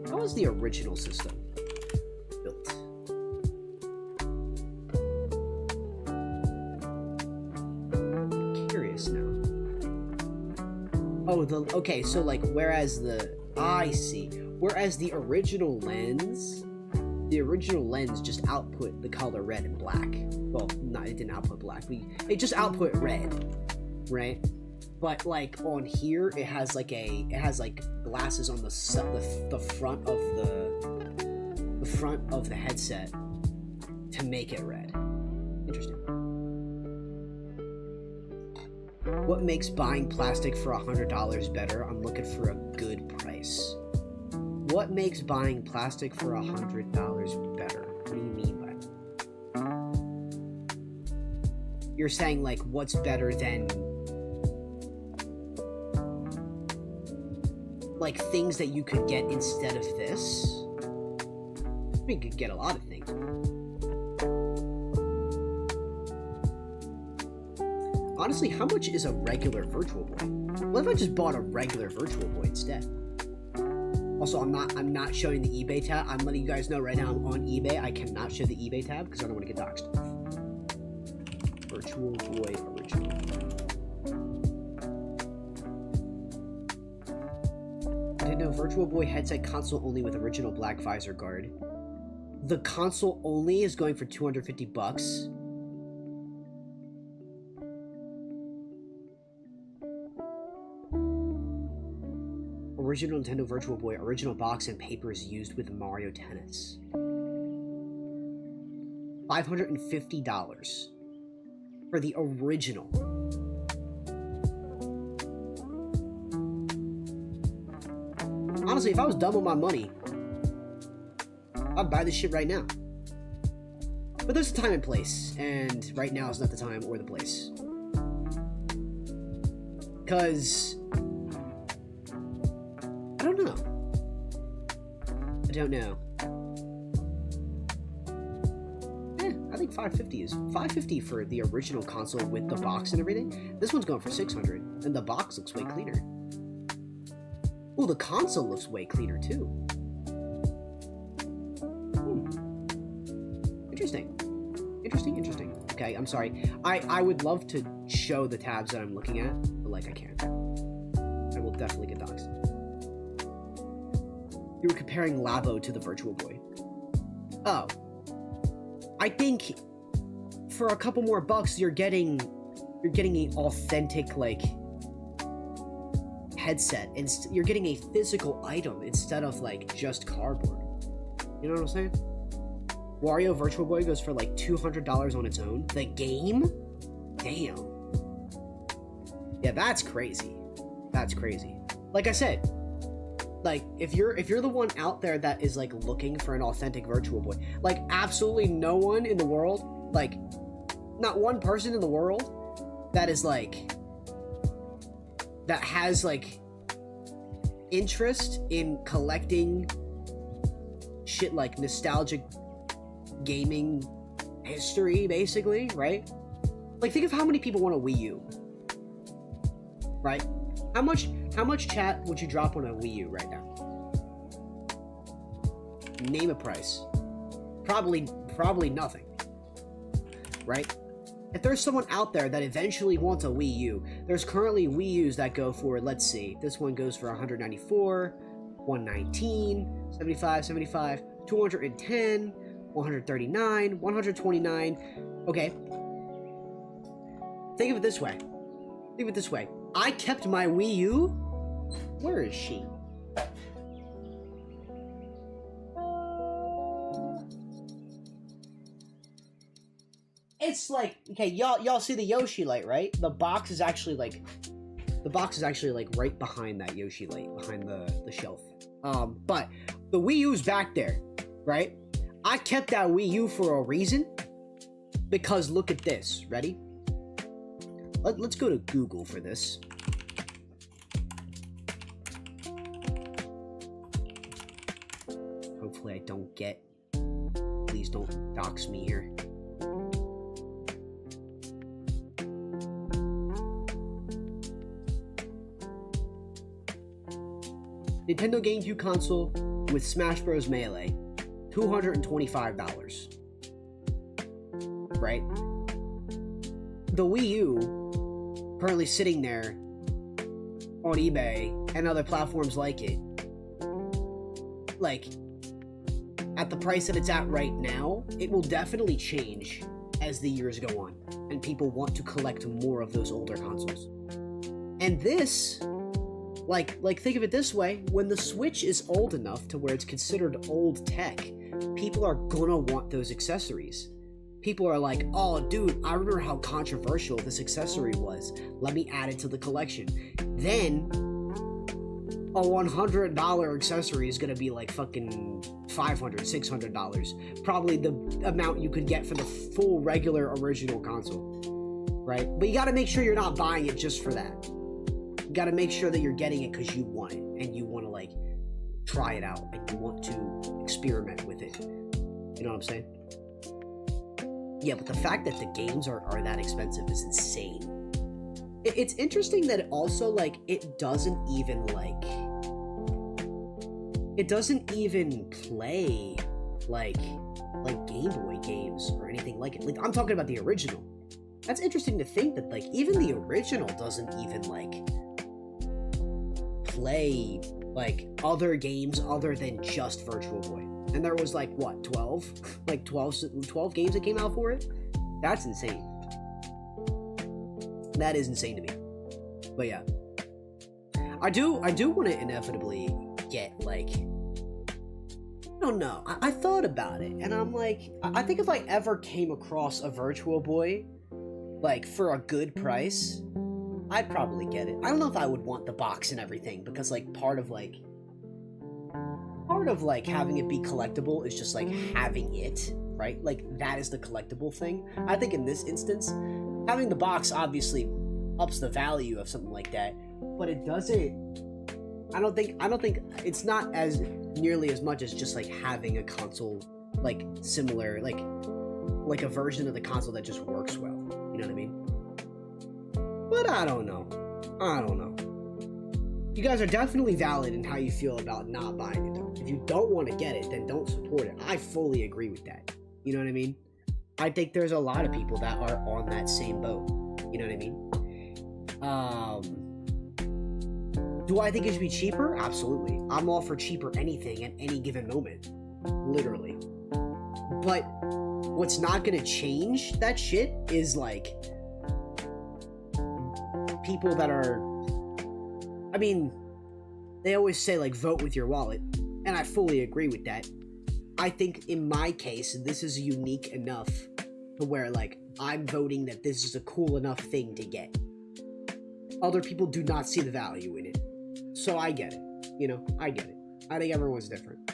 How was the original system built? Curious now. Oh, okay, so like whereas I see. Whereas the original lens just output the color red and black. Well, no, it didn't output black. It just output red, right? But like on here, it has like glasses on the front of the headset to make it red. Interesting. What makes buying plastic for $100 better? I'm looking for a good price. What makes buying plastic for $100 better? What do you mean by that? You're saying like what's better than like things that you could get instead of this? You could get a lot of things. Honestly, how much is a regular Virtual Boy? What if I just bought a regular Virtual Boy instead? Also, I'm not showing the eBay tab. I'm letting you guys know right now I'm on eBay. I cannot show the eBay tab because I don't want to get doxxed. Virtual Boy original. Nintendo Virtual Boy headset console only with original black visor guard. The console only is going for $250. Original Nintendo Virtual Boy, original box and papers used with Mario Tennis. $550 for the original. Honestly, if I was done with my money, I'd buy this shit right now. But there's a time and place, and right now is not the time or the place. Because I don't know. I think $550 for the original console with the box and everything. This one's going for $600, and the box looks way cleaner. Oh, the console looks way cleaner too. Interesting. Okay, I'm sorry. I would love to show the tabs that I'm looking at, but like I can't. I will definitely get doxxed. You were comparing Labo to the Virtual Boy. Oh. I think for a couple more bucks you're getting an authentic like headset, and you're getting a physical item instead of like just cardboard. You know what I'm saying? Wario Virtual Boy goes for like $200 on its own. The game? Damn. Yeah, that's crazy. That's crazy. Like I said, like if you're the one out there that is like looking for an authentic Virtual Boy, like absolutely no one in the world, like not one person in the world that is like, that has like interest in collecting shit like nostalgic gaming history, basically, right? Like, think of how many people want a Wii U, right? How much chat would you drop on a Wii U right now? Name a price. Probably nothing, right? If there's someone out there that eventually wants a Wii U, there's currently Wii U's that go for, let's see, this one goes for 194, 119, 75, 210, 139, 129. Okay. Think of it this way. I kept my Wii U. Where is she? It's like, okay, y'all see the Yoshi light, right? The box is actually like right behind that Yoshi light, behind the shelf. But the Wii U's back there, right? I kept that Wii U for a reason, because look at this. Ready? Let's go to Google for this. Hopefully I don't get... Please don't dox me here. Nintendo GameCube console with Smash Bros. Melee, $225. Right? The Wii U, currently sitting there on eBay and other platforms like it, like, at the price that it's at right now, it will definitely change as the years go on, and people want to collect more of those older consoles. And this... Like, think of it this way, when the Switch is old enough to where it's considered old tech, people are gonna want those accessories. People are like, oh, dude, I remember how controversial this accessory was. Let me add it to the collection. Then, a $100 accessory is gonna be like fucking $500, $600. Probably the amount you could get for the full regular original console, right? But you gotta make sure you're not buying it just for that. You gotta make sure that you're getting it because you want it, and you want to, like, try it out, and you want to experiment with it. You know what I'm saying? Yeah, but the fact that the games are that expensive is insane. It's interesting that it also, like, it doesn't even play, like Game Boy games or anything like it. Like, I'm talking about the original. That's interesting to think that, like, even the original doesn't even, like, play, like, other games other than just Virtual Boy. And there was, like, what, 12? Like, 12 games that came out for it? That's insane. That is insane to me. But yeah. I do want to inevitably get, like... I don't know. I thought about it, and I'm like... I think if I ever came across a Virtual Boy, like, for a good price... I'd probably get it. I don't know if I would want the box and everything, because, like, part of having it be collectible is just, like, having it, right? Like, that is the collectible thing. I think in this instance, having the box obviously ups the value of something like that, but it doesn't... I don't think it's not as nearly as much as just, like, having a console, like, similar, like a version of the console that just works well. You know what I mean? But I don't know. You guys are definitely valid in how you feel about not buying it, though. If you don't want to get it, then don't support it. I fully agree with that. You know what I mean? I think there's a lot of people that are on that same boat. You know what I mean? Do I think it should be cheaper? Absolutely. I'm all for cheaper anything at any given moment. Literally. But what's not gonna change that shit is, like... people that are, I mean, they always say, like, vote with your wallet, and I fully agree with that. I think in my case, this is unique enough to where, like, I'm voting that this is a cool enough thing to get. Other people do not see the value in it. So I get it. You know, I get it. I think everyone's different.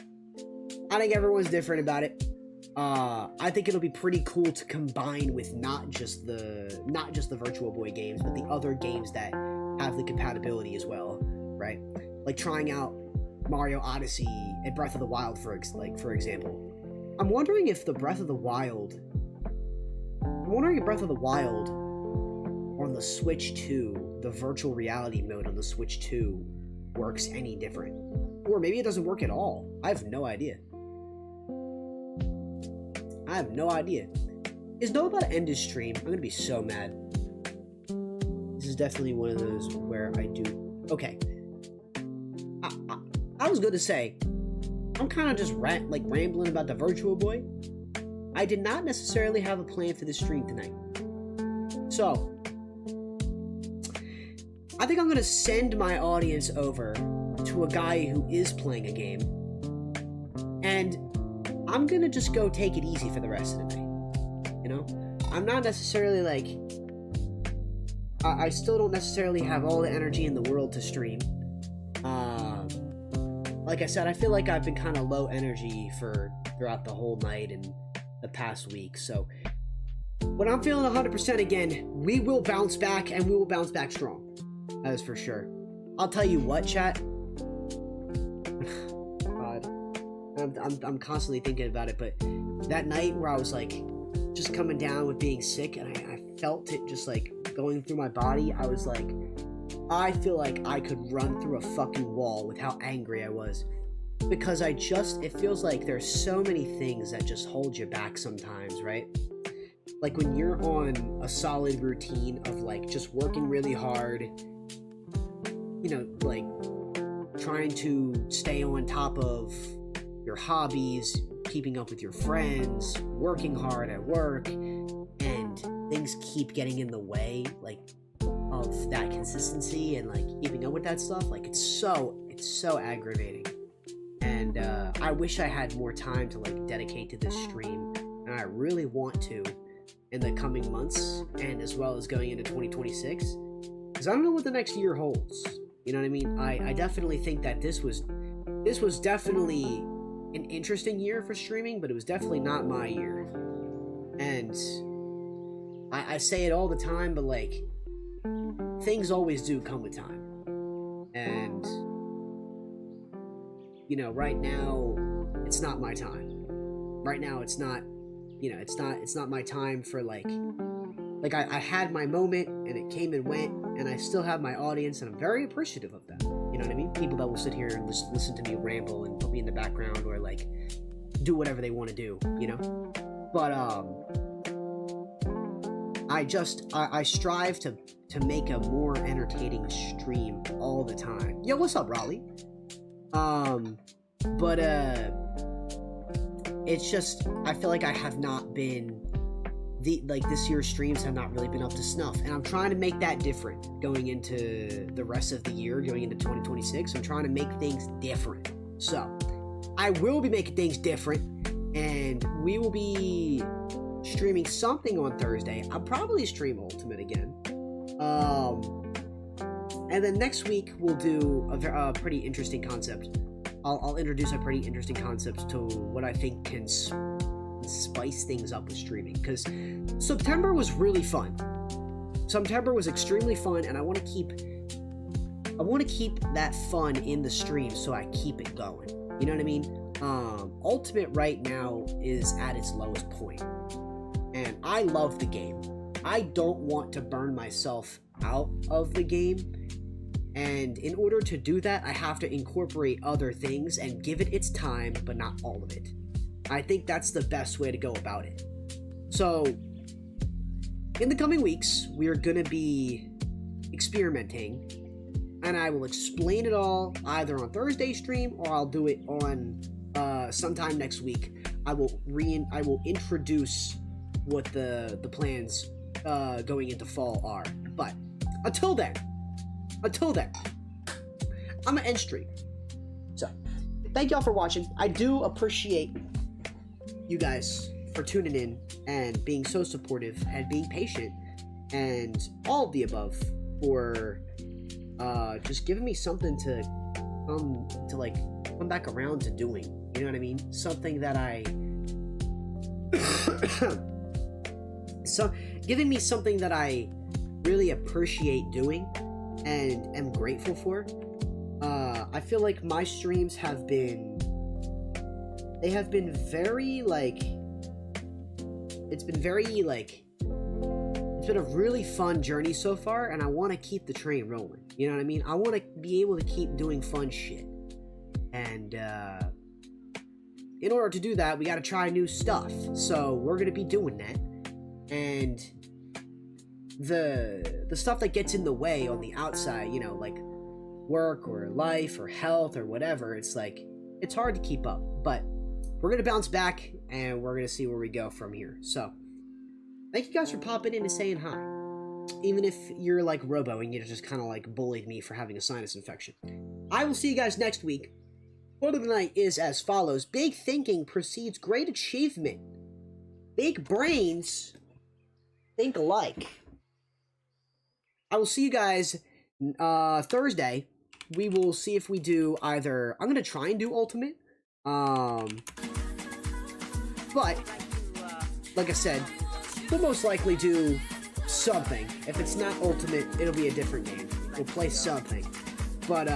I think everyone's different about it. I think it'll be pretty cool to combine with not just the Virtual Boy games, but the other games that have the compatibility as well, right? Like trying out Mario Odyssey and Breath of the Wild for example. I'm wondering if Breath of the Wild on the Switch 2, the virtual reality mode on the Switch 2 works any different. Or maybe it doesn't work at all. I have no idea. Is Noah about to end his stream? I'm gonna be so mad. This is definitely one of those where I do... Okay. I was gonna say, I'm kind of just rambling about the Virtual Boy. I did not necessarily have a plan for this stream tonight. So, I think I'm gonna send my audience over to a guy who is playing a game, and I'm gonna just go take it easy for the rest of the night. You know? I'm not necessarily like... I still don't necessarily have all the energy in the world to stream. Like I said, I feel like I've been kind of low energy throughout the whole night and the past week, so when I'm feeling 100% again, we will bounce back, and we will bounce back strong. That is for sure. I'll tell you what, chat. God. I'm constantly thinking about it, but that night where I was like just coming down with being sick, and I felt it just like going through my body, I was like, I feel like I could run through a fucking wall with how angry I was. Because it feels like there's so many things that just hold you back sometimes, right? Like when you're on a solid routine of like just working really hard, you know, like trying to stay on top of your hobbies, keeping up with your friends, working hard at work, and things keep getting in the way, like, of that consistency and like keeping up with that stuff. Like it's so aggravating, and I wish I had more time to like dedicate to this stream, and I really want to in the coming months, and as well as going into 2026, because I don't know what the next year holds. You know what I mean? I definitely think that this was definitely an interesting year for streaming, but it was definitely not my year. And I say it all the time, but like, things always do come with time. And, you know, right now, it's not my time. Right now, it's not, you know, it's not my time for like I had my moment, and it came and went, and I still have my audience, and I'm very appreciative of that. You know what I mean? People that will sit here and listen to me ramble and put me in the background, or like do whatever they want to do, you know? But I strive to make a more entertaining stream all the time. Yo, what's up, Raleigh? But it's just, I feel like I have not been this year's streams have not really been up to snuff, and I'm trying to make that different going into the rest of the year, going into 2026. I'm trying to make things different. So I will be making things different, and we will be streaming something on Thursday. I'll probably stream Ultimate again. And then next week we'll do a pretty interesting concept. I'll introduce a pretty interesting concept to what I think can spice things up with streaming, because September was really fun. September was extremely fun, and I want to keep that fun in the stream, so I keep it going. You know what I mean? Ultimate right now is at its lowest point, and I love the game. I don't want to burn myself out of the game, and in order to do that, I have to incorporate other things and give it its time, but not all of it. I think that's the best way to go about it. So, in the coming weeks, we are going to be experimenting, and I will explain it all either on Thursday's stream, or I'll do it on sometime next week. I will introduce what the plans going into fall are. But until then, I'm gonna end stream. So, thank y'all for watching. I do appreciate you guys for tuning in and being so supportive and being patient and all of the above, for just giving me something to come back around to doing. You know what I mean? Something that I So, giving me something that I really appreciate doing and am grateful for. I feel like my streams have been very, like, it's been a really fun journey so far, and I want to keep the train rolling. You know what I mean? I want to be able to keep doing fun shit. And, in order to do that, we got to try new stuff. So, we're going to be doing that. And the stuff that gets in the way on the outside, you know, like work or life or health or whatever, it's like, it's hard to keep up. But we're going to bounce back, and we're going to see where we go from here. So, thank you guys for popping in and saying hi. Even if you're like Robo and you just kind of like bullied me for having a sinus infection. I will see you guys next week. Word of the night is as follows. Big thinking precedes great achievement. Big brains think alike. I will see you guys Thursday. We will see if we do either... I'm going to try and do Ultimate. But, like I said, we'll most likely do something. If it's not Ultimate, it'll be a different game. We'll play something. But,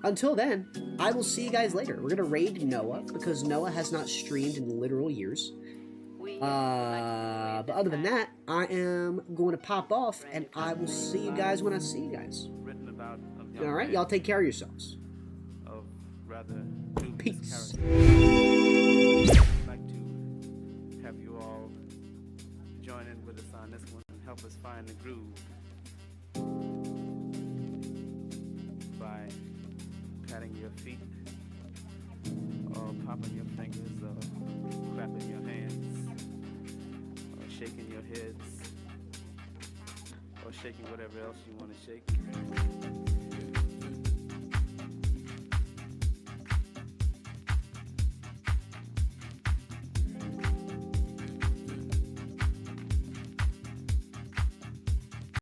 until then, I will see you guys later. We're going to raid Noah, because Noah has not streamed in literal years. But other than that, I am going to pop off, and I will see you guys when I see you guys. Alright, y'all take care of yourselves. Peace. I'd like to have you all join in with us on this one and help us find the groove by patting your feet or popping your fingers or clapping your hands or shaking your heads or shaking whatever else you want to shake.